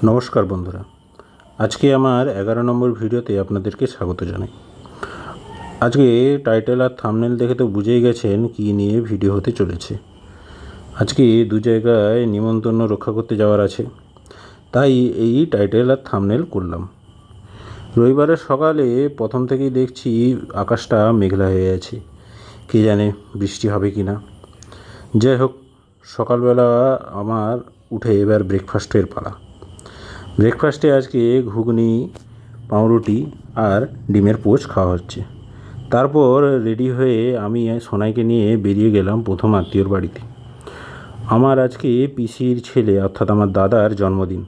নমস্কার বন্ধুরা, আজকে আমার 11 নম্বর ভিডিওতে আপনাদেরকে স্বাগত জানাই। আজকে টাইটেল আর থাম্বনেল দেখে তো বুঝেই গেছেন কী নিয়ে ভিডিও হতে চলেছে। আজকে দু জায়গায় নিমন্ত্রণ রক্ষা করতে যাওয়ার আছে, তাই এই টাইটেল আর থাম্বনেল করলাম। রবিবারের সকালে প্রথম থেকেই দেখছি আকাশটা মেঘলা হয়ে আছে, কে জানে বৃষ্টি হবে কি না। যাই হোক, সকালবেলা আমার উঠে এবার ব্রেকফাস্টের পালা। ব্রেকফাস্টে আজকে ঘুগনি, পাউরুটি আর ডিমের পোচ খাওয়া হচ্ছে। তারপর রেডি হয়ে আমি সোনাইকে নিয়ে বেরিয়ে গেলাম প্রথম আত্মীয়র বাড়িতে। আমার আজকে পিসির ছেলে অর্থাৎ আমার দাদার জন্মদিন,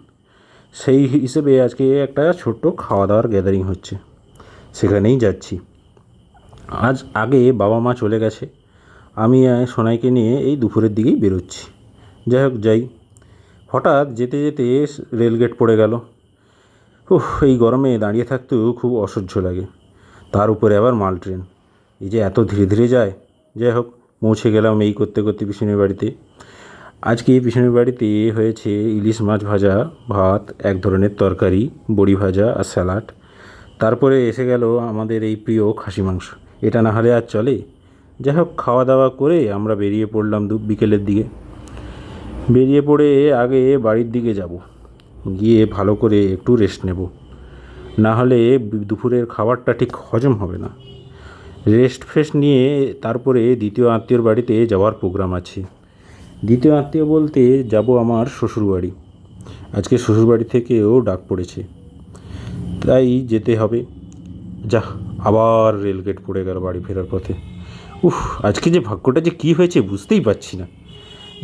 সেই হিসেবে আজকে একটা ছোট্ট খাওয়া দাওয়ার গ্যাদারিং হচ্ছে, সেখানেই যাচ্ছি। আজ আগে বাবা মা চলে গেছে, আমি সোনাইকে নিয়ে এই দুপুরের দিকেই বেরোচ্ছি। যাই হোক, যাই। হঠাৎ যেতে যেতে রেলগেট পড়ে গেল। এই গরমে দাঁড়িয়ে থাকতেও খুব অসহ্য লাগে, তার উপরে আবার মাল ট্রেন, এই যে এত ধীরে ধীরে যায়। যাই হোক, পৌঁছে গেলাম এই করতে করতে পিসিনের বাড়িতে। আজকে পিসিনের বাড়িতে হয়েছে ইলিশ মাছ ভাজা, ভাত, এক ধরনের তরকারি, বড়ি ভাজা আর স্যালাড। তারপরে এসে গেল আমাদের এই প্রিয় খাসি মাংস, এটা না হলে আর চলে। যাই হোক, খাওয়া দাওয়া করে আমরা বেরিয়ে পড়লাম বিকেলের দিকে। বেরিয়ে পড়ে আগে বাড়ির দিকে যাব, গিয়ে ভালো করে একটু রেস্ট নেব, না হলে দুপুরের খাবারটা ঠিক হজম হবে না। রেস্ট ফ্রেস্ট নিয়ে তারপরে দ্বিতীয় আত্মীয়র বাড়িতে যাওয়ার প্রোগ্রাম আছে। দ্বিতীয় আত্মীয় বলতে যাব আমার শ্বশুরবাড়ি। আজকে শ্বশুরবাড়ি থেকেও ডাক পড়েছে, তাই যেতে হবে। যা, আবার রেলগেট পড়ে গেল বাড়ি ফেরার পথে। আজকে যে ভাগ্যটা যে কী হয়েছে বুঝতেই পারছি না।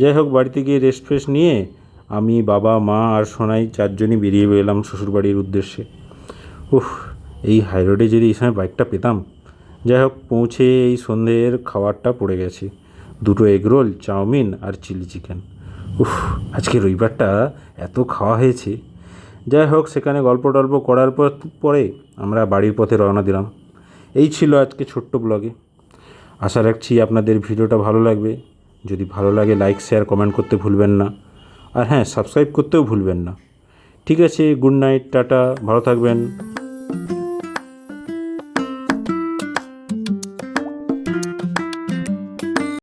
যাই হোক, বাড়িতে গিয়ে রেস্ট ফ্রেস্ট নিয়ে আমি, বাবা, মা আর সোনাই চারজনই বেরিয়ে বেরোলাম শ্বশুরবাড়ির উদ্দেশ্যে। এই হাই রোডে যদি এই সময় বাইকটা পেতাম। যাই হোক, পৌঁছে এই সন্ধ্যের খাবারটা পড়ে গেছে, দুটো এগরোল, চাউমিন আর চিলি চিকেন। আজকে রবিবারটা এত খাওয়া হয়েছে। যাই হোক, সেখানে গল্প টল্প করার পরে আমরা বাড়ির পথে রওনা দিলাম। এই ছিল আজকে ছোট্ট ব্লগে। আশা রাখছি আপনাদের ভিডিওটা ভালো লাগবে। যদি ভালো লাগে লাইক, শেয়ার, কমেন্ট করতে ভুলবেন না। আর হ্যাঁ, সাবস্ক্রাইব করতেও ভুলবেন না। ঠিক আছে, গুড নাইট, টাটা, ভালো থাকবেন।